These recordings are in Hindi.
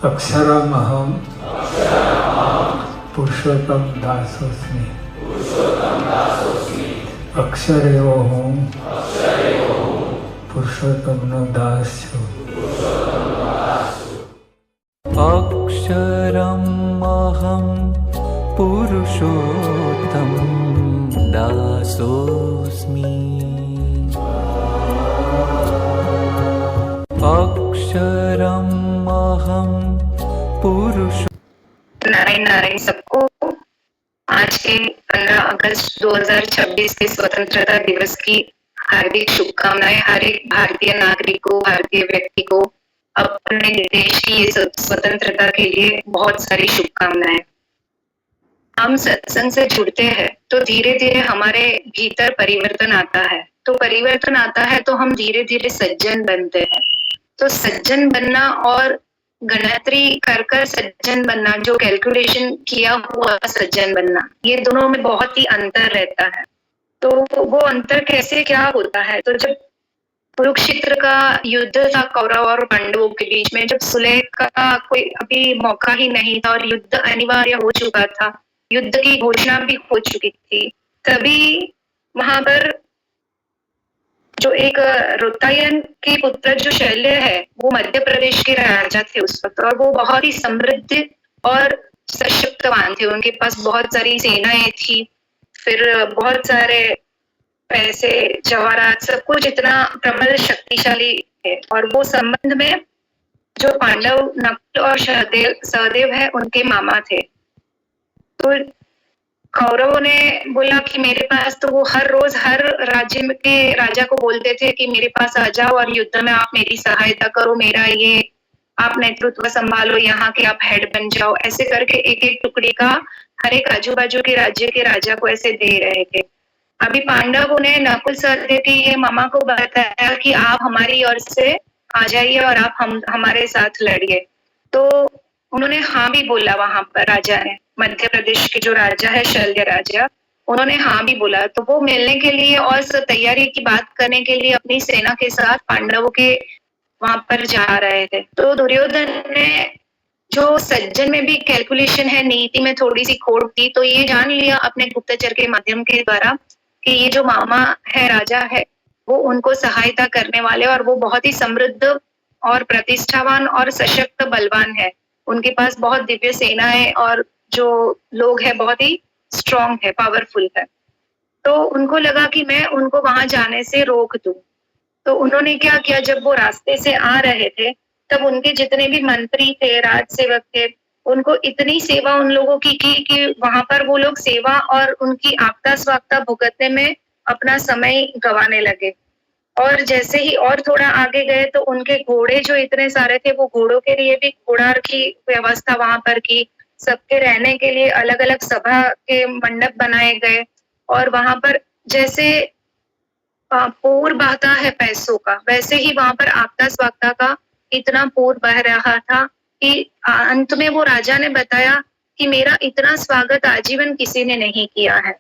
अक्षरमहं पुरुषोत्तम दासोस्मि। अक्षर एवो हूँ पुरुषोत्तमનો દાસ છું। अक्षरम् अहं पुरुषोत्तम दासोऽस्मि। अक्षरम् अहं पुरुष। नारायण नारायण सबको। आज के 15 अगस्त 2026 के स्वतंत्रता दिवस की हार्दिक शुभकामनाएं। हर एक भारतीय नागरिक को, भारतीय व्यक्ति को अपने देश की स्वतंत्रता के लिए बहुत सारी शुभकामनाएं। हम सत्संग से जुड़ते हैं तो धीरे धीरे हमारे भीतर परिवर्तन आता है। तो परिवर्तन आता है तो हम धीरे धीरे सज्जन बनते हैं। तो सज्जन बनना और गणतरी कर कर सज्जन बनना, जो कैलकुलेशन किया हुआ सज्जन बनना, ये दोनों में बहुत ही अंतर रहता है। तो वो अंतर कैसे क्या होता है? तो जब कुरुक्षेत्र का युद्ध था कौरव और पांडवों के बीच में, जब सुलह का कोई अभी मौका ही नहीं था और युद्ध अनिवार्य हो चुका था, युद्ध की घोषणा भी हो चुकी थी, तभी वहां पर जो एक रोतायन के पुत्र जो शल्य है, वो मध्य प्रदेश के राजा थे उस वक्त, और वो बहुत ही समृद्ध और सशक्तवान थे। उनके पास बहुत सारी सेनाएं थी, फिर बहुत सारे पैसे, जवाहरात, सब कुछ इतना प्रबल शक्तिशाली है। और वो संबंध में जो पांडव नकुल और सहदेव है, उनके मामा थे। तो कौरवों ने बोला कि मेरे पास, तो वो हर रोज हर राज्य के राजा को बोलते थे कि मेरे पास आ जाओ और युद्ध में आप मेरी सहायता करो, मेरा ये आप नेतृत्व संभालो, यहाँ के आप हेड बन जाओ। ऐसे करके एक एक टुकड़ी का हर एक आजू बाजू के राज्य के राजा को ऐसे दे रहे थे। अभी पांडवों ने नकुल सहदेव के ये मामा को बताया कि आप हमारी ओर से आ जाइए और आप हमारे साथ लड़िए। तो उन्होंने हाँ भी बोला। वहां पर राजा ने, मध्य प्रदेश के जो राजा है शल्य राजा, उन्होंने हाँ भी बोला। तो वो मिलने के लिए और तैयारी की बात करने के लिए अपनी सेना के साथ पांडवों के वहां पर जा रहे थे। तो दुर्योधन ने, जो सज्जन में भी कैलकुलेशन है, नीति में थोड़ी सी खोट थी, तो ये जान लिया अपने गुप्तचर के माध्यम के द्वारा कि ये जो मामा है, राजा है, वो उनको सहायता करने वाले, और वो बहुत ही समृद्ध और प्रतिष्ठावान और सशक्त बलवान है। उनके पास बहुत दिव्य सेना है और जो लोग हैं बहुत ही स्ट्रॉन्ग है, पावरफुल है। तो उनको लगा कि मैं उनको वहां जाने से रोक दूं। तो उन्होंने क्या किया, जब वो रास्ते से आ रहे थे तब उनके जितने भी मंत्री थे, राजसेवक थे, उनको इतनी सेवा उन लोगों की कि वहां पर वो लोग सेवा और उनकी आपदा स्वागता भुगतने में अपना समय गंवाने लगे। और जैसे ही और थोड़ा आगे गए तो उनके घोड़े जो इतने सारे थे, वो घोड़ों के लिए भी घोड़ा की व्यवस्था वहां पर की, सबके रहने के लिए अलग अलग सभा के मंडप बनाए गए। और वहां पर जैसे पूर बहता है पैसों का, वैसे ही वहां पर आपदा स्वागता का इतना पूर बह रहा था कि अंत में वो राजा ने बताया कि मेरा इतना स्वागत आजीवन किसी ने नहीं किया है।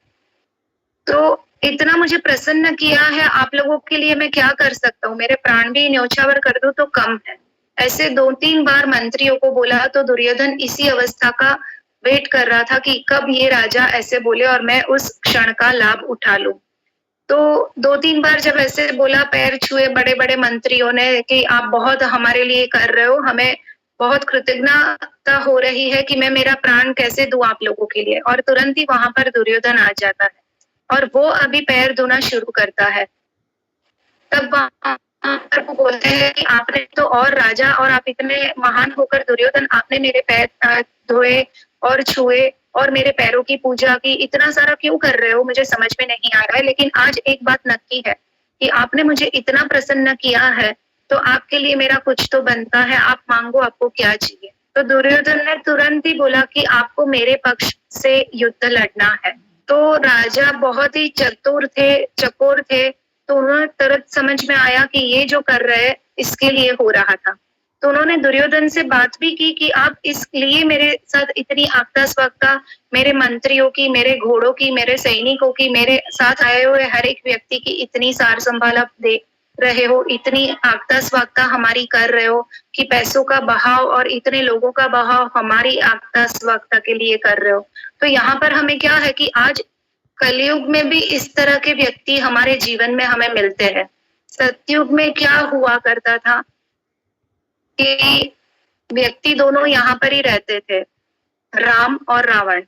तो इतना मुझे प्रसन्न किया है, आप लोगों के लिए मैं क्या कर सकता हूँ, मेरे प्राण भी न्योछावर कर दो तो कम है। ऐसे 2-3 बार मंत्रियों को बोला। तो दुर्योधन इसी अवस्था का वेट कर रहा था कि कब ये राजा ऐसे बोले और मैं उस क्षण का लाभ उठा लूं। तो 2-3 बार जब ऐसे बोला, पैर छुए बड़े बड़े मंत्रियों ने कि आप बहुत हमारे लिए कर रहे हो, हमें बहुत कृतज्ञता हो रही है कि मैं मेरा प्राण कैसे दूं आप लोगों के लिए। और तुरंत ही वहां पर दुर्योधन आ जाता है और वो अभी पैर धोना शुरू करता है। तब वहां पर वो बोलते हैं कि आपने तो, और राजा, और आप इतने महान होकर दुर्योधन, आपने मेरे पैर धोए और छुए और मेरे पैरों की पूजा की, इतना सारा क्यों कर रहे हो, मुझे समझ में नहीं आ रहा है। लेकिन आज एक बात नक्की है कि आपने मुझे इतना प्रसन्न किया है, तो आपके लिए मेरा कुछ तो बनता है, आप मांगो, आपको क्या चाहिए। तो दुर्योधन ने तुरंत ही बोला कि आपको मेरे पक्ष से युद्ध लड़ना है। तो राजा बहुत ही चतुर थे, चकोर थे, तो उन्हें तुरंत समझ में आया कि ये जो कर रहे हैं इसके लिए हो रहा था। तो उन्होंने दुर्योधन से बात भी की कि आप इसलिए मेरे साथ इतनी आपदा स्वागता, मेरे मंत्रियों की, मेरे घोड़ों की, मेरे सैनिकों की, मेरे साथ आए हुए हर एक व्यक्ति की इतनी सार संभाल आप दे रहे हो, इतनी आगता स्वागता हमारी कर रहे हो कि पैसों का बहाव और इतने लोगों का बहाव हमारी आगता स्वागता के लिए कर रहे हो। तो यहाँ पर हमें क्या है कि आज कलयुग में भी इस तरह के व्यक्ति हमारे जीवन में हमें मिलते हैं। सतयुग में क्या हुआ करता था कि व्यक्ति दोनों यहाँ पर ही रहते थे, राम और रावण।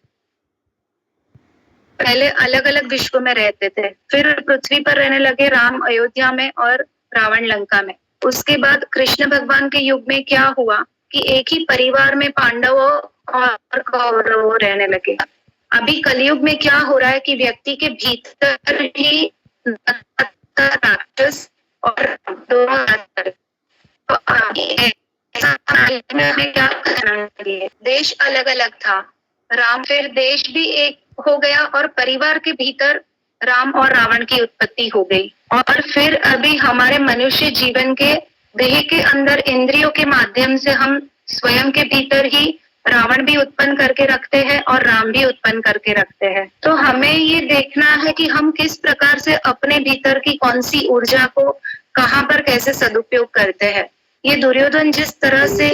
पहले अलग अलग विश्व में रहते थे, फिर पृथ्वी पर रहने लगे राम अयोध्या में और रावण लंका में। उसके बाद कृष्ण भगवान के युग में क्या हुआ कि एक ही परिवार में पांडवों और कौरवों रहने लगे। अभी कलयुग में क्या हो रहा है कि व्यक्ति के भीतर ही राक्षस और दोनों तो हमें क्या करना चाहिए? देश अलग अलग था, राम फिर देश भी एक हो गया और परिवार के भीतर राम और रावण की उत्पत्ति हो गई। और फिर अभी हमारे मनुष्य जीवन के देह के अंदर इंद्रियों के माध्यम से हम स्वयं के भीतर ही रावण भी उत्पन्न करके रखते हैं और राम भी उत्पन्न करके रखते हैं। तो हमें ये देखना है कि हम किस प्रकार से अपने भीतर की कौन सी ऊर्जा को कहाँ पर कैसे सदुपयोग करते हैं। ये दुर्योधन जिस तरह से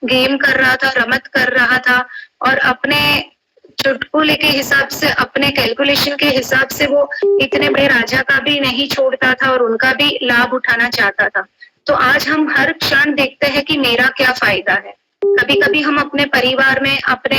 गेम कर रहा था, रमत कर रहा था और अपने चुटकुले के हिसाब से, अपने कैलकुलेशन के हिसाब से वो इतने बड़े राजा का भी नहीं छोड़ता था और उनका भी लाभ उठाना चाहता था। तो आज हम हर क्षण देखते हैं कि मेरा क्या फायदा है। कभी कभी हम अपने परिवार में, अपने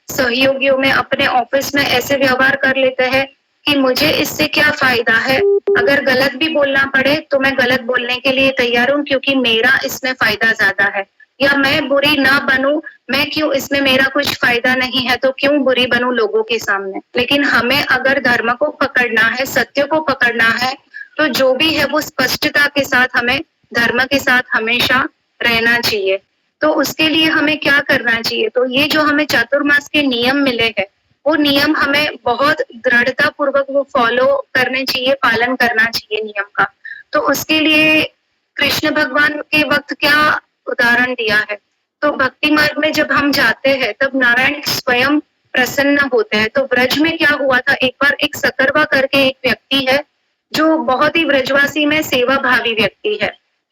सहयोगियों में, अपने ऑफिस में ऐसे व्यवहार कर लेते हैं कि मुझे इससे क्या फायदा है। अगर गलत भी बोलना पड़े तो मैं गलत बोलने के लिए तैयार हूँ क्योंकि मेरा इसमें फायदा ज्यादा है। या मैं बुरी ना बनूं, मैं क्यों, इसमें मेरा कुछ फायदा नहीं है तो क्यों बुरी बनूं लोगों के सामने। लेकिन हमें अगर धर्म को पकड़ना है, सत्य को पकड़ना है, तो जो भी है वो स्पष्टता के साथ हमें धर्म के साथ हमेशा रहना चाहिए। तो उसके लिए हमें क्या करना चाहिए? तो ये जो हमें चातुर्मास के नियम मिले हैं, वो नियम हमें बहुत दृढ़ता पूर्वक वो फॉलो करने चाहिए, पालन करना चाहिए नियम का। तो उसके लिए कृष्ण भगवान के वक्त क्या उदाहरण दिया है, तो भक्ति मार्ग में जब हम जाते हैं तब नारायण स्वयं प्रसन्न होते हैं। तो ब्रज में क्या हुआ था, एक बार एक सकरवा करके एक व्यक्ति है जो बहुत ही ब्रजवासी में सेवा भावी व्यक्ति है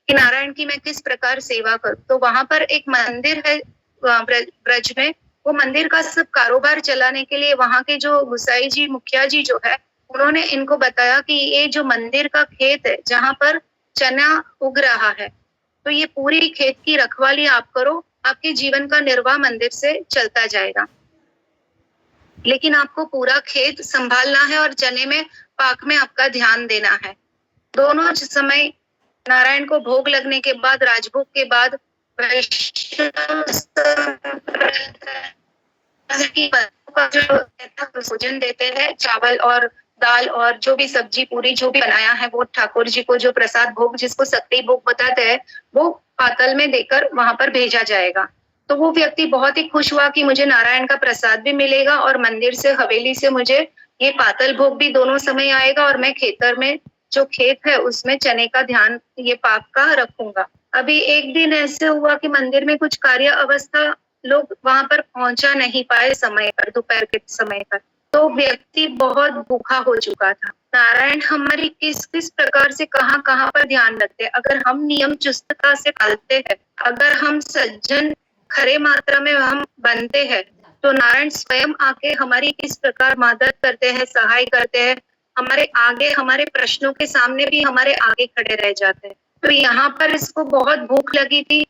कि नारायण की मैं किस प्रकार सेवा करूं। तो वहां पर एक मंदिर है ब्रज में, वो मंदिर का सब कारोबार चलाने के लिए वहां के जो गुसाई जी, मुखिया जी जो है, उन्होंने इनको बताया कि ये जो मंदिर का खेत है जहाँ पर चना उग रहा है, तो ये पूरी खेत की रखवाली आप करो, आपके जीवन का निर्वाह मंदिर से चलता जाएगा। लेकिन आपको पूरा खेत संभालना है और चने में, पाक में आपका ध्यान देना है। दोनों समय नारायण को भोग लगने के बाद, राजभोग के बाद भोजन देते हैं, चावल और दाल और जो भी सब्जी पूरी जो भी बनाया है वो ठाकुर जी को जो प्रसाद भोग, जिसको सक्रिय भोग बताते हैं, वो पातल में देकर वहां पर भेजा जाएगा। तो वो व्यक्ति बहुत ही खुश हुआ कि मुझे नारायण का प्रसाद भी मिलेगा और मंदिर से, हवेली से मुझे ये पातल भोग भी दोनों समय आएगा और मैं खेतर में जो खेत है उसमें चने का ध्यान, ये पाक का रखूंगा। अभी एक दिन ऐसे हुआ कि मंदिर में कुछ कार्य अवस्था, लोग वहां पर पहुंचा नहीं पाए समय पर, दोपहर के समय पर। तो व्यक्ति बहुत भूखा हो चुका था। नारायण हमारी किस किस प्रकार से कहाँ कहाँ पर ध्यान रखते हैं। अगर हम नियम चुस्तता से पालते हैं, अगर हम सज्जन खरे मात्रा में हम बनते हैं, तो नारायण स्वयं आके हमारी किस प्रकार मदद करते हैं, सहाय करते हैं, हमारे आगे, हमारे प्रश्नों के सामने भी हमारे आगे खड़े रह जाते हैं। तो यहाँ पर इसको बहुत भूख लगी थी,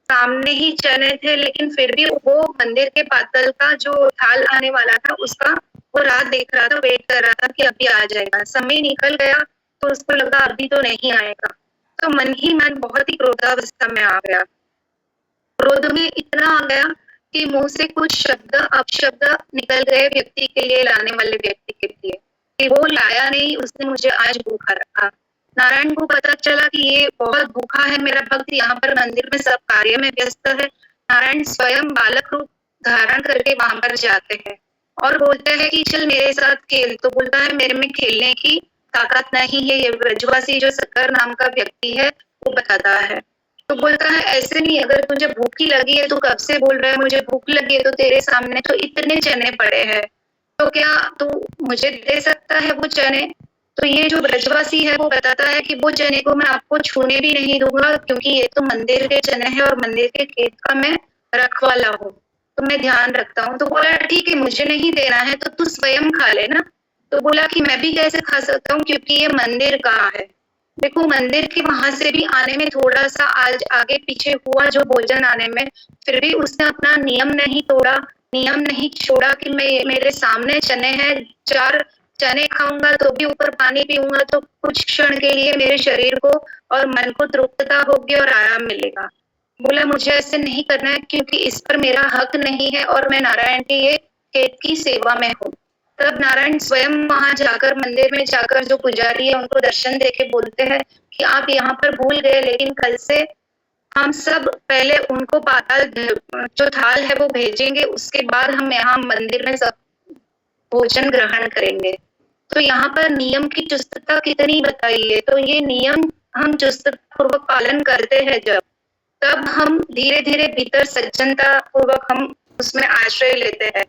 सामने ही चने थे, लेकिन फिर भी वो मंदिर के पातल का जो थाल आने वाला था उसका वो राह देख रहा था, वेट कर रहा था कि अभी आ जाएगा। समय निकल गया तो उसको लगा अभी तो नहीं आएगा, तो मन ही मन बहुत ही क्रोधावस्था में आ गया। क्रोध में इतना आ गया कि मुंह से कुछ शब्द, अपशब्द निकल गए व्यक्ति के लिए, लाने वाले व्यक्ति के लिए, कि वो लाया नहीं, उसने मुझे आज भूखा रखा। नारायण को पता चला कि ये बहुत भूखा है मेरा भक्त, यहाँ पर मंदिर में सब कार्य में व्यस्त है। नारायण स्वयं बालक रूप धारण करके वहां पर जाते हैं और बोलते हैं कि चल मेरे साथ खेल। तो बोलता है मेरे में खेलने की ताकत नहीं है। ये ब्रजवासी जो शक्कर नाम का व्यक्ति है वो बताता है। तो बोलता है ऐसे नहीं, अगर तुझे भूखी लगी है तो कब से बोल रहा है मुझे भूख लगी है, तो तेरे सामने तो इतने चने पड़े हैं, तो क्या तू मुझे दे सकता है वो चने? तो ये जो ब्रजवासी है वो बताता है कि वो चने को मैं आपको छूने भी नहीं दूंगा, क्योंकि ये तो मंदिर के चने हैं और मंदिर के खेत का मैं रखवाला हूँ, तो मैं ध्यान रखता हूँ। तो बोला ठीक है, मुझे नहीं देना है तो तू स्वयं खा लेना। तो बोला कि मैं भी कैसे खा सकता हूँ, क्योंकि ये मंदिर का है। देखो, मंदिर के वहां से भी आने में थोड़ा सा आज आगे पीछे हुआ जो भोजन आने में, फिर भी उसने अपना नियम नहीं तोड़ा, नियम नहीं छोड़ा कि मैं मेरे सामने चने हैं, 4 चने खाऊंगा तो भी ऊपर पानी पीऊंगा तो कुछ क्षण के लिए मेरे शरीर को और मन को तृप्तता होगी और आराम मिलेगा। बोला मुझे ऐसे नहीं करना है, क्योंकि इस पर मेरा हक नहीं है और मैं नारायण के ये खेत की सेवा में हूँ। तब नारायण स्वयं वहां जाकर, मंदिर में जाकर जो पुजारी है उनको दर्शन देके बोलते हैं कि आप यहाँ पर भूल गए, लेकिन कल से हम सब पहले उनको पाताल जो थाल है वो भेजेंगे, उसके बाद हम यहाँ मंदिर में सब भोजन ग्रहण करेंगे। तो यहाँ पर नियम की चुस्तता कितनी बताई है। तो ये नियम हम चुस्तता पूर्वक पालन करते हैं जब, तब हम धीरे धीरे भीतर सज्जनता पूर्वक हम उसमें आश्रय लेते हैं,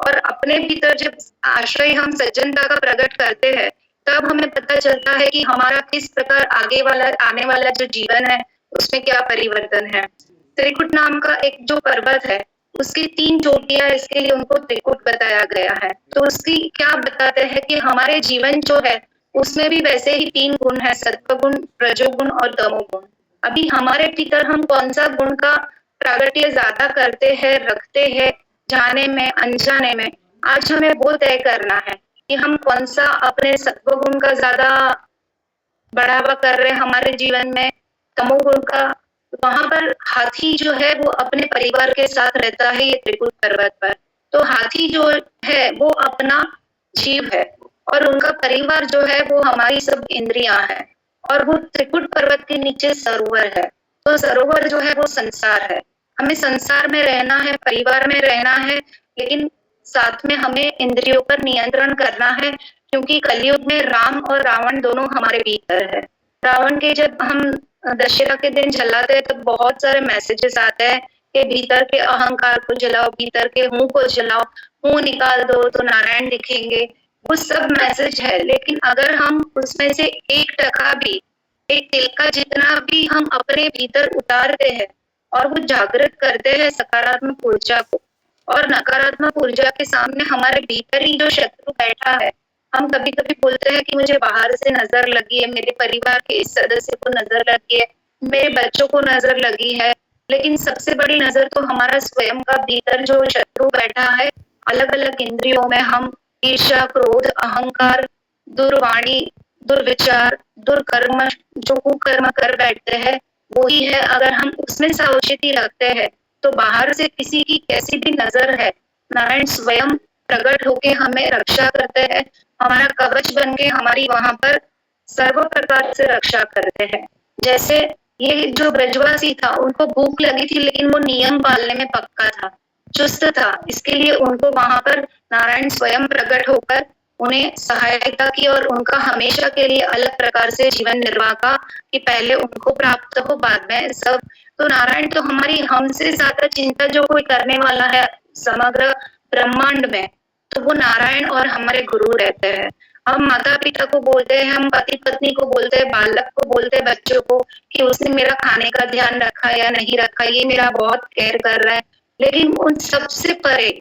और अपने भीतर जब आश्रय हम सज्जनता का प्रकट करते हैं, तब हमें पता चलता है कि हमारा किस प्रकार आगे वाला आने वाला जो जीवन है उसमें क्या परिवर्तन है। त्रिकुट नाम का एक जो पर्वत है, उसकी 3 चोटियां, इसके लिए उनको त्रिकुट बताया गया है। तो उसकी क्या बताते हैं कि हमारे जीवन जो है उसमें भी वैसे ही 3 गुण है, सत्वगुण, रजोगुण और तमोगुण। अभी हमारे भीतर हम कौन सा गुण का प्रागट्य ज्यादा करते हैं, रखते हैं, जाने में अनजाने में, आज हमें वो तय करना है कि हम कौन सा अपने सत्वगुण का ज्यादा बढ़ावा कर रहे हैं हमारे जीवन में, तमोगुण का। वहां पर हाथी जो है वो अपने परिवार के साथ रहता है ये त्रिकुट पर्वत पर। तो हाथी जो है वो अपना जीव है, और उनका परिवार जो है वो हमारी सब इंद्रियां है, और वो त्रिकुट पर्वत के नीचे सरोवर है। तो सरोवर जो है वो संसार है। हमें संसार में रहना है, परिवार में रहना है, लेकिन साथ में हमें इंद्रियों पर नियंत्रण करना है, क्योंकि कलयुग में राम और रावण दोनों हमारे भीतर है। रावण के जब हम दशहरा के दिन जलाते हैं तब बहुत सारे मैसेजेस आते हैं कि भीतर के अहंकार को जलाओ, भीतर के मुंह को जलाओ, मुंह निकाल दो तो नारायण दिखेंगे। वो सब मैसेज है, लेकिन अगर हम उसमें से 1% भी, एक तिल का जितना भी हम अपने भीतर उतारते हैं और वो जागृत करते हैं सकारात्मक ऊर्जा को, और नकारात्मक ऊर्जा के सामने हमारे भीतर ही जो शत्रु बैठा है, हम कभी कभी बोलते हैं कि मुझे बाहर से नजर लगी है, मेरे परिवार के इस सदस्य को नजर लगी है, मेरे बच्चों को नजर लगी है, लेकिन सबसे बड़ी नजर तो हमारा स्वयं का भीतर जो शत्रु बैठा है। अलग अलग इंद्रियों में हम ईर्ष्या, क्रोध, अहंकार, दुर्वाणी, दुर्विचार, दुर्कर्म, जो कुकर्म कर बैठते हैं, वही है। अगर हम उसमें सावचेती रखते हैं तो बाहर से किसी की कैसी भी नजर है, नारायण स्वयं प्रकट होके हमें रक्षा करते हैं, हमारा कवच बन के हमारी वहां पर सर्व प्रकार से रक्षा करते हैं। जैसे ये जो ब्रजवासी था, उनको भूख लगी थी, लेकिन वो नियम पालने में पक्का था, चुस्त था, इसके लिए उनको वहां पर नारायण स्वयं प्रकट होकर उन्हें सहायता की, और उनका हमेशा के लिए अलग प्रकार से जीवन निर्वाह का, कि पहले उनको प्राप्त हो, बाद में सब। तो नारायण तो हमारी हमसे ज्यादा चिंता जो कोई करने वाला है समग्र ब्रह्मांड में, तो वो नारायण और हमारे गुरु रहते हैं। हम माता पिता को बोलते हैं, हम पति पत्नी को बोलते हैं, बालक को बोलते हैं, बच्चों को, कि उसने मेरा खाने का ध्यान रखा या नहीं रखा, ये मेरा बहुत केयर कर रहा है। लेकिन उन सबसे परे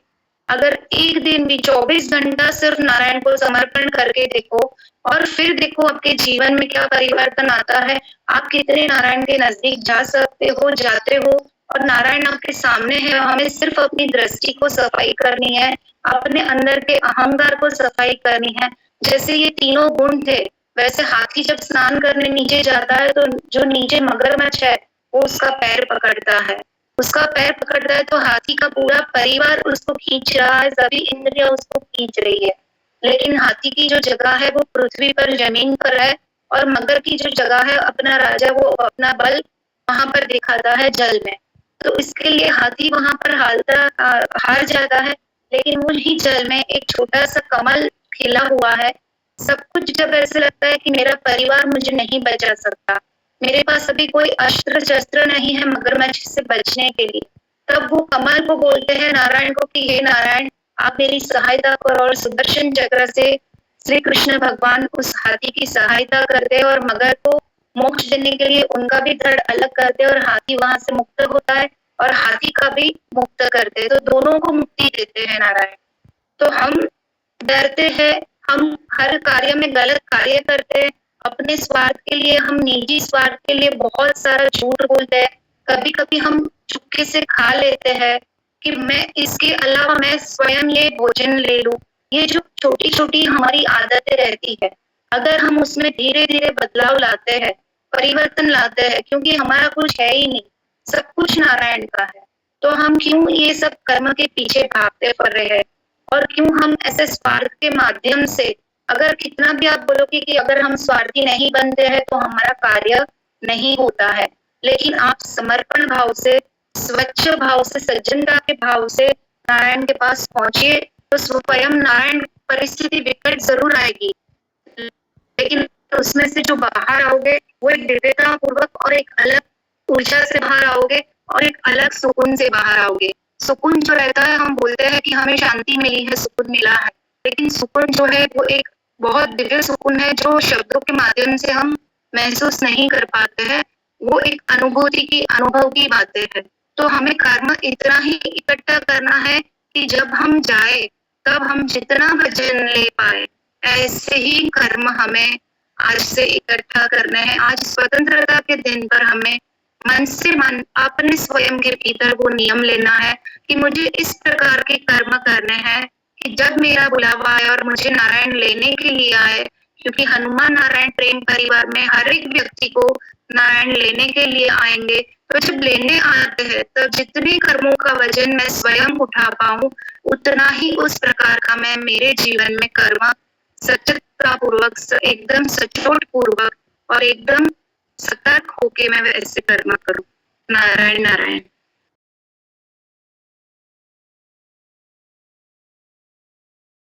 अगर एक दिन भी 24 घंटा सिर्फ नारायण को समर्पण करके देखो, और फिर देखो आपके जीवन में क्या परिवर्तन आता है, आप कितने नारायण के नजदीक जा सकते हो, जाते हो, और नारायण आपके सामने है। हमें सिर्फ अपनी दृष्टि को सफाई करनी है, अपने अंदर के अहंकार को सफाई करनी है। जैसे ये तीनों गुण थे, वैसे हाथी जब स्नान करने नीचे जाता है तो जो नीचे मगरमच्छ है वो उसका पैर पकड़ता है, उसका पैर पकड़ता है तो हाथी का पूरा परिवार उसको खींच रहा है, सभी इंद्रियां उसको खींच रही है। लेकिन हाथी की जो जगह है वो पृथ्वी पर, जमीन पर है, और मगर की जो जगह है, अपना राजा, वो अपना बल वहां पर दिखाता है जल में। तो इसके लिए हाथी वहां पर हार जाता है, लेकिन वही जल में एक छोटा सा कमल खिला हुआ है। सब कुछ जब ऐसे लगता है कि मेरा परिवार मुझे नहीं बचा सकता, मेरे पास अभी कोई अस्त्र शस्त्र नहीं है मगरमच्छ से बचने के लिए, तब वो कमल को बोलते हैं नारायण को कि हे नारायण, आप मेरी सहायता करो, और सुदर्शन चक्र से श्री कृष्ण भगवान उस हाथी की सहायता करते हैं और मगर को मोक्ष देने के लिए उनका भी धड़ अलग करते हैं और हाथी वहां से मुक्त होता है और हाथी का भी मुक्त करते हैं, तो दोनों को मुक्ति देते हैं नारायण। तो हम डरते हैं, हम हर कार्य में गलत कार्य करते हैं, अपने स्वार्थ के लिए, हम निजी स्वार्थ के लिए बहुत सारा झूठ बोलते हैं, कभी कभी हम चुपके से खा लेते हैं कि मैं इसके अलावा मैं स्वयं ये भोजन ले लूं। ये जो छोटी छोटी हमारी आदतें रहती है, अगर हम उसमें धीरे धीरे बदलाव लाते हैं, परिवर्तन लाते हैं, क्योंकि हमारा कुछ है ही नहीं, सब कुछ नारायण का है, तो हम क्यों ये सब कर्म के पीछे भागते फिर रहे हैं, और क्यों हम ऐसे स्वार्थ के माध्यम से, अगर कितना भी आप बोलोगे कि अगर हम स्वार्थी नहीं बनते हैं तो हमारा कार्य नहीं होता है, लेकिन आप समर्पण भाव से, स्वच्छ भाव से, सज्जनता के भाव से नारायण के पास पहुंचिए तो स्वयं नारायण, परिस्थिति विकट जरूर आएगी, लेकिन उसमें से जो बाहर आओगे वो एक दिव्यता पूर्वक और एक अलग ऊर्जा से बाहर आओगे और एक अलग सुकून से बाहर आओगे। सुकून जो रहता है, हम बोलते हैं कि हमें शांति मिली है, सुकून मिला है, लेकिन सुकून जो है वो एक बहुत दिव्य सुकून है जो शब्दों के माध्यम से हम महसूस नहीं कर पाते हैं, वो एक अनुभूति की, अनुभव की बातें है। तो हमें कर्म इतना ही इकट्ठा करना है कि जब हम जाए तब हम जितना भजन ले पाए, ऐसे ही कर्म हमें आज से इकट्ठा करने हैं। आज स्वतंत्रता के दिन पर हमें मन से मन अपने स्वयं के भीतर वो नियम लेना है कि मुझे इस प्रकार के कर्म करने हैं कि जब मेरा बुलावा आए और मुझे नारायण लेने के लिए आए, क्योंकि हनुमान नारायण प्रेम परिवार में हर एक व्यक्ति को नारायण लेने के लिए आएंगे, तो जब लेने आते हैं तब जितने कर्मों का वजन मैं स्वयं उठा पाऊं, उतना ही उस प्रकार का मैं मेरे जीवन में कर्म सचेतता पूर्वक, एकदम सचोट पूर्वक और एकदम सतर्क होके मैं वैसे कर्म करूं। नारायण नारायण।